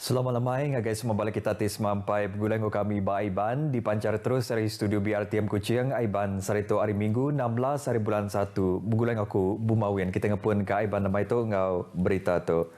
Selamat lemai ngagai semua balik kita tis mampai pegulang kami ba Aiban dipancar terus dari studio BRTM Kuching Aiban sarito hari Minggu 16 hari bulan 1 pegulang aku Bumawian kita ngepun ke Aiban nama itu ngau berita tu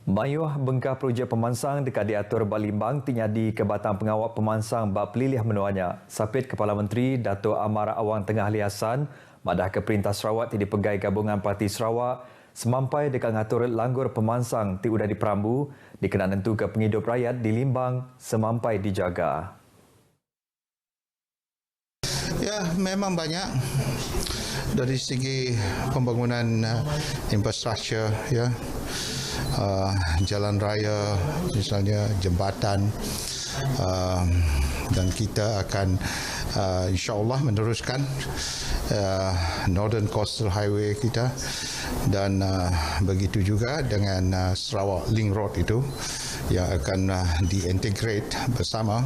Mayuh bengkah projek pemansang dekat diatur Balimbang tinyadi ke batang pengawal pemansang bab pelilih menuanya sapit Kepala Menteri Dato' Amar Awang Tengah Liasan madah ke Perintah Sarawak ti dipegai gabungan Parti Sarawak semampai dekat ngatur langgur pemansang ti udah diperambu dikenal nentu ke penghidup rakyat di Limbang semampai dijaga. Ya, memang banyak dari segi pembangunan infrastruktur ya. Jalan raya misalnya jambatan dan kita akan insya-Allah meneruskan Northern Coastal Highway kita dan begitu juga dengan Sarawak Link Road itu yang akan diintegrate bersama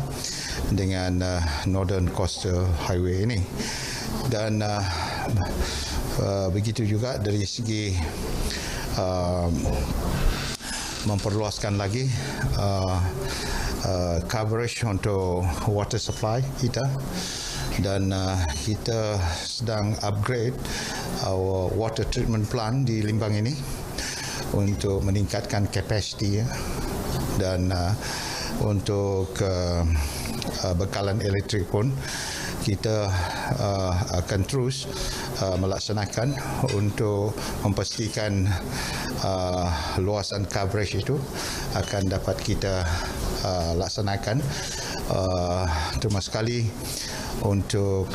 dengan Northern Coastal Highway ini dan begitu juga dari segi memperluaskan lagi coverage untuk water supply kita dan kita sedang upgrade our water treatment plant di Limbang ini untuk meningkatkan capacity ya. Dan untuk bekalan elektrik pun kita akan terus melaksanakan untuk memastikan luasan coverage itu akan dapat kita laksanakan terutama sekali untuk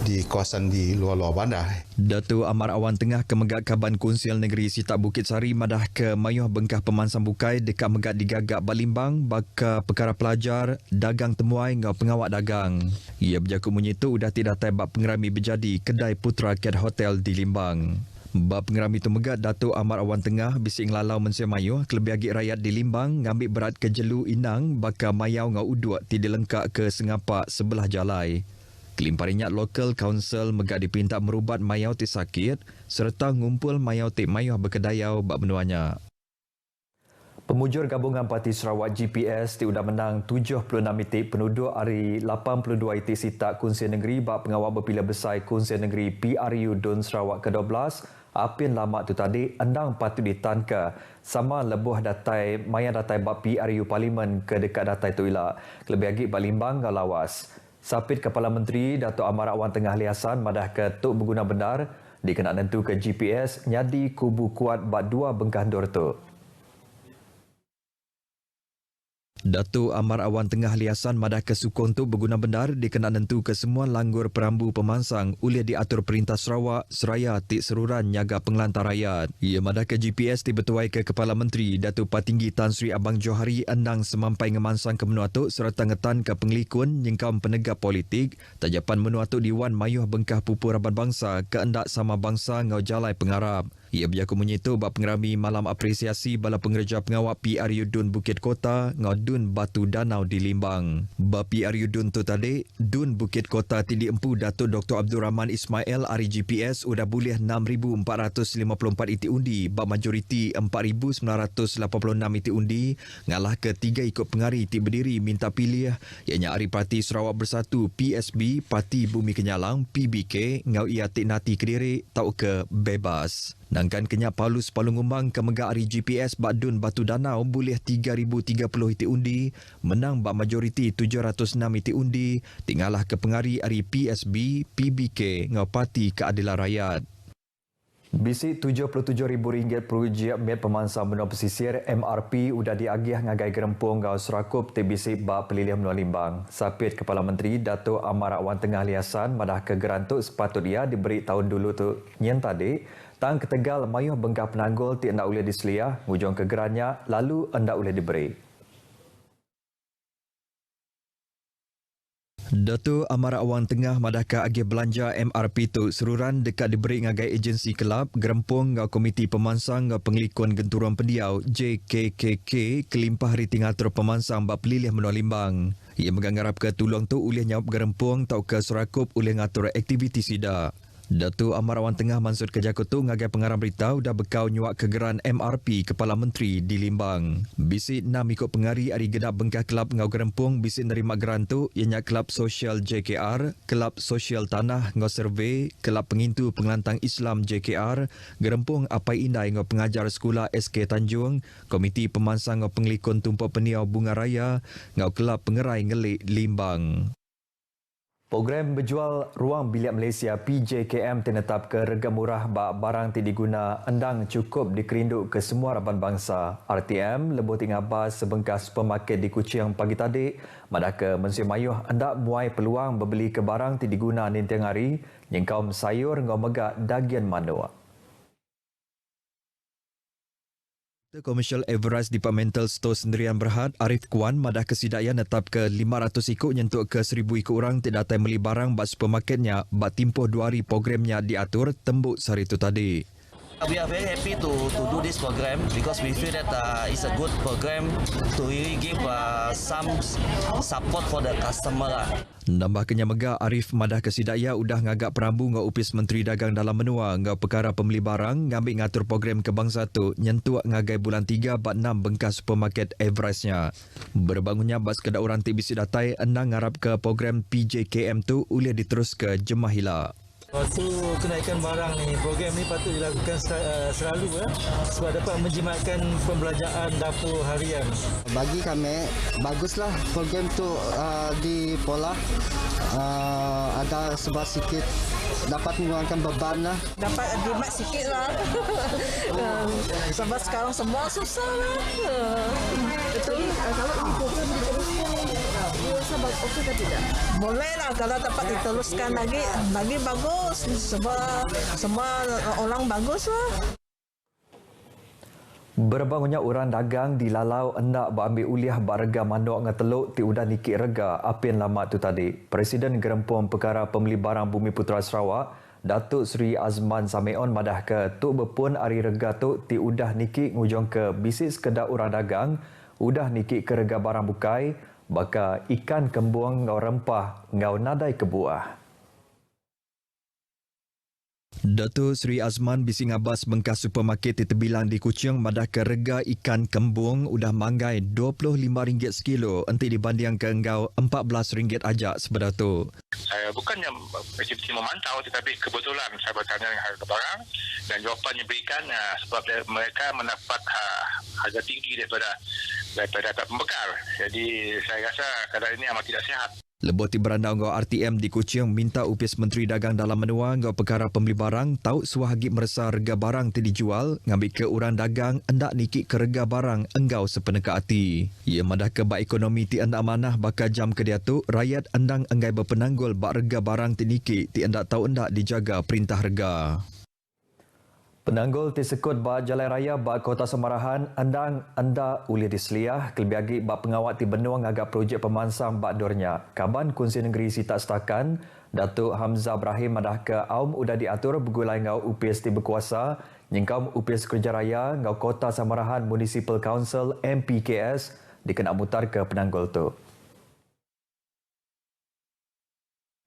di kawasan di luar-luar bandar. Dato' Amar Awang Tengah ke Megak Kaban Konsil Negeri Sitak Bukit Sari madah ke mayuh bengkah pemansang bukai dekat Megak digagak Balimbang baka perkara pelajar, dagang temuai ngau pengawak dagang. Ia berjaku menyitu udah tidak tebak pengerami berjadi kedai Putra Cat Hotel di Limbang. Bab pengerami itu Megak Dato' Amar Awang Tengah bising lalau mensia mayuh kelebih agi rakyat di Limbang ngambil berat ke jelu inang baka mayau ngau uduk tidak lengkak ke sengapak sebelah jalai. Kelimparinyak lokal kaunsil Megak dipinta merubat mayau ti sakit serta ngumpul mayau ti mayuh berkedayau bak menuanya. Pemujur gabungan Parti Sarawak GPS ti udah menang 76 itik penduduk hari 82 itik sitak Konsil Negeri bak pengawal berpilihan besar Konsil Negeri PRU Dun Sarawak ke-12 apin lama tu tadi endang patut ditanka sama lebuh datai maya datai bak PRU Parlimen ke dekat datai tu ila kelebih lagi Balimbang ngalawas. Sapit Kepala Menteri Dato' Amar Awang Tengah Liasan madah ke tuk berguna benar dikenal nentu ke GPS nyadi kubu kuat bak dua bengkah dor tu. Dato' Amar Awang Tengah Liasan madah ke sukong tu berguna benar dikenal nentu ke semua langgur perambu pemansang ulih diatur Perintah Sarawak seraya tik seruran nyaga penglantar rakyat. Ia madah ke GPS ti betuai ke Kepala Menteri Dato' Patinggi Tan Sri Abang Johari endang semampai ngemansang ke menua tu serta ngetan ke penglikun nyengkam penegak politik tajapan menua tu Diwan Mayuh Bengkah Pupur Raban Bangsa keendak sama bangsa ngau jalai pengarap. Ia berjaku menyitu bak pengerami malam apresiasi bala pengerja pengawak PRU Dun Bukit Kota ngau Dun Batu Danau di Limbang. Bak PRU Dun tu tadi, Dun Bukit Kota tindi empu Dato' Dr. Abdul Rahman Ismail hari GPS udah boleh 6,454 iti undi bak majoriti 4,986 iti undi ngalah ke 3 ikut pengari iti berdiri minta pilih ianya Hari Parti Sarawak Bersatu PSB Parti Bumi Kenyalang PBK ngau ia tik nati Kediri tau ke bebas. Nangkan kenyak Paulus Palung Umbang ke Megak hari GPS bak Dun Batu Danau boleh 3,030 iti undi, menang bak majoriti 706 iti undi, tinggalah ke pengari hari PSB, PBK ngau Parti Keadilan Rakyat. Bisi RM77,000 perujian met pemansang benua pesisir MRP udah diagih ngagai gerempung ngau serakup ti bisi bak pelilih menua Limbang. Sapit Kepala Menteri Dato' Amar Awang Tengah Liasan madah ke gerantuk sepatut ia diberi tahun dulu tu nyen tadi tang ketegal mayuh bengkah penanggul ti endak boleh diseliah ngujung ke gerannya lalu endak boleh diberi. Dato' Amar Awang Tengah madaka agih belanja MRP tu seruran dekat diberi ngagai agensi kelab gerempung ngau komiti pemansang ngau penglikun genturuan pendiau JKKK kelimpah hari tingatur pemansang bak pelilih menua Limbang. Ia menganggap ke tulung tu ulih nyawab gerempung tau ke serakup ulih ngatur aktiviti sida. Datuk Amar Awan Tengah Mansur Kejakutu ngagai pengarang berita dah bekau nyuak kegeran MRP Kepala Menteri di Limbang. Bisi 6 ikut pengari hari gedap bengkah kelab ngau gerempung bisi nerima geran tu ianya Kelab Sosial JKR, Kelab Sosial Tanah ngau survey, Kelab Pengintu Pengelantang Islam JKR, gerempung Apai Indai ngau pengajar sekolah SK Tanjung, Komiti Pemansang ngau Penglikon Tumpuk Peniau Bunga Raya, ngau Kelab Pengerai Ngelik Limbang. Program berjual ruang bilik Malaysia PJKM tinetap ke rega murah bak barang tidak diguna endang cukup dikerinduk ke semua raban bangsa. RTM lebih tinggal bas sebengkas supermarket di Kuching pagi tadi, madaka Museum Ayuh hendak muai peluang berbeli ke barang tidak diguna nintiang hari, nyengkaum sayur ngau megak dagian manua. Komersial Everest Departmental Store Sendirian Berhad Arif Kuan madah kesidaian netap ke 500 ikut nyentuk ke 1000 ikut orang tidak datai beli barang bak supermarketnya bak timpoh 2 hari programnya diatur tembuk sehari itu tadi. We are very happy to do this program because we feel that it's a good program to really give some support for the customer lah. Nambah kenya megak Arif madah kesidaya udah ngagak perambu ngau upis Menteri Dagang dalam menua ngau perkara pembeli barang ngambil ngatur program kebangsaan tu nyentuak ngagai bulan 3 bak 6 bengkas supermarket Everestnya. Berbangunnya bas kedak orang ti bisi datai endang ngarap ke program PJKM tu boleh diterus ke Jemahila. Waktu kenaikan barang ni, program ni patut dilakukan selalu sebab dapat menjimatkan pembelanjaan dapur harian. Bagi kami, baguslah program tu dipola. Ada sebab sikit dapat mengurangkan beban lah. Dapat jimat sikit lah. Sebab sekarang semua susah lah. Betul. Kalau ini program diteruskan, rasa okey ke tidak? Boleh lah kalau dapat diteruskan lagi bagus. Sebab semua orang bagus lah. Berbangunnya orang dagang di Lalau hendak berambil uliah barga mandok dengan teluk ti udah nikik rega apin lama tu tadi. Presiden Gerempung Perkara Pembeli Barang Bumi Putera Sarawak, Datuk Seri Azman Sameon madah ke tu berpun hari rega tu ti udah nikik ngujung ke bisnis kedak orang dagang, udah nikik ke rega barang bukai, baka ikan kembung ngau rempah ngau nadai kebuah. Datuk Seri Azman bisi ngabas bengkas supermarket di terbilang di Kuching madah ke rega ikan kembung udah manggai RM25 sekilo enti dibanding ke engkau RM14 ajak sebelah tu. Saya bukannya aktiviti memantau tetapi kebetulan saya bertanya dengan harga barang dan jawapannya berikan sebab mereka mendapat harga tinggi daripada pembekal. Jadi saya rasa keadaan ini amat tidak sihat. Leboti berandau ngau RTM di Kuching minta upis Menteri Dagang dalam menua ngau perkara pembeli barang tahu suahagi merasa rega barang ti dijual ngambil ke orang dagang hendak nikik ke rega barang enggau sepeneka hati. Ia madah ke bak ekonomi ti hendak amanah bakal jam ke dia tu rakyat endang enggai berpenanggul bak rega barang ti nikik ti hendak tahu hendak dijaga perintah rega. Penanggul ti sekut bak Jalan Raya bak Kota Semarahan endang anda uli diseliah kelebih bak pengawat ti benua ngagak projek pemansang bak dornya. Kaban Kunsi Negeri Sita Setakan, Datuk Hamzah Ibrahim madah ke aum udah diatur bergulai ngau UPS ti berkuasa, nyengkam UPS Kerja Raya ngau Kota Semarahan Municipal Council MPKS dikena mutar ke penanggul tu.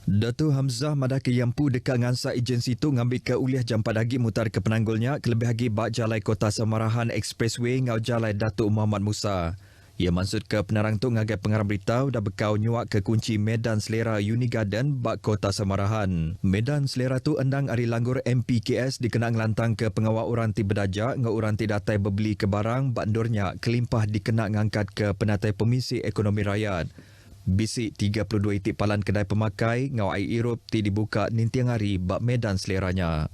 Datuk Hamzah madah ke Yampu dekat ngansa agensi tu ngambil ke uliah jam 4 lagi mutar ke penanggulnya kelebih lagi bak Jalai Kota Semarahan Expressway ngau Jalai Datuk Muhammad Musa. Ia maksud ke penerang tu ngagai pengarang berita dah bekau nyuak ke kunci Medan Selera Uni Garden bak Kota Semarahan. Medan Selera tu endang hari langgur MPKS dikena ngelantang ke pengawal orang ti berdajak ngau orang ti datai berbeli ke barang bak ndornya kelimpah dikena ngangkat ke penatai Komisi Ekonomi Rakyat. Bisik 32 itik palan kedai pemakai ngau air irup ti dibuka nintiang hari bak Medan Seleranya.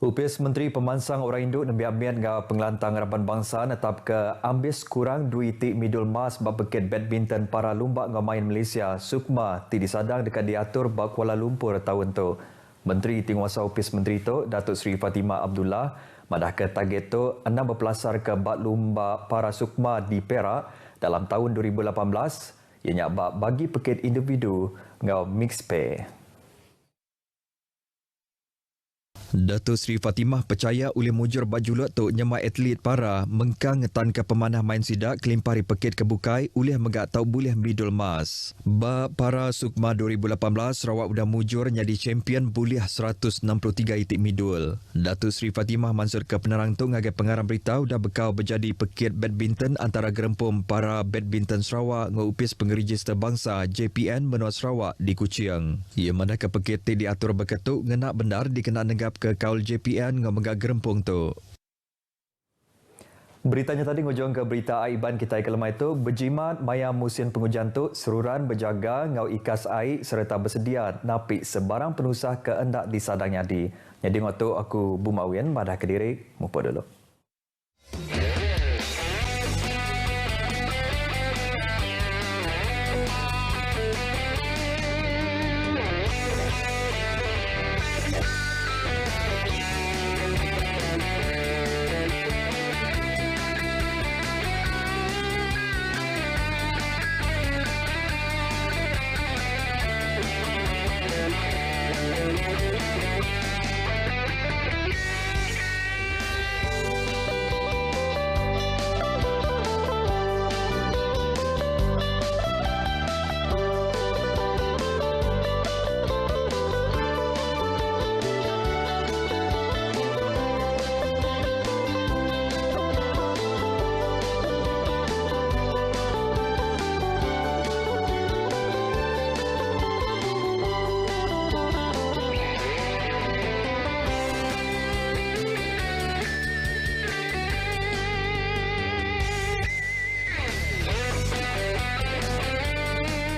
Upis Menteri Pemansang Orang Induk nembiak-ambian ngau pengelantang Raban Bangsa netap ke ambis kurang 2 itik midul mas bak beket badminton para lumbak ngau main Malaysia Sukma ti disadang dekat diatur bak Kuala Lumpur tahun tu. Menteri Tinguasa Upis Menteri tu Datuk Seri Fatimah Abdullah madah ke target tu enam berpelasar ke bak lumba para Sukma di Perak dalam tahun 2018. Ianya bagi peket individu ngau mix pay. Datuk Seri Fatimah percaya oleh mujur baju tok nyemai atlet para mengkang ngetan ke pemanah main sidak kelimpari pekit kebukai oleh megak tau boleh midul mas. Ba para Sukma 2018 Sarawak udah mujur jadi champion boleh 163 itik midul. Datuk Seri Fatimah mansur ke penerang tu ngagai pengarang berita udah bekau berjadi pekit badminton antara gerempum para badminton Sarawak ngupis pengeregister bangsa JPN Menua Sarawak di Kuching. Ia mana ke pekit diatur berketuk ngenak benar dikenal nenggap ke kaul JPN ngomongga gerempung tu. Beritanya tadi ngujung ke berita aiban kita ke lemah itu berjimat maya musim pengujan tu seruran berjaga ngau ikas air serta bersedia napik sebarang penusah keendak di sadang nyadi. Jadi ngotu aku Bumawian madah Kediri mupa dulu.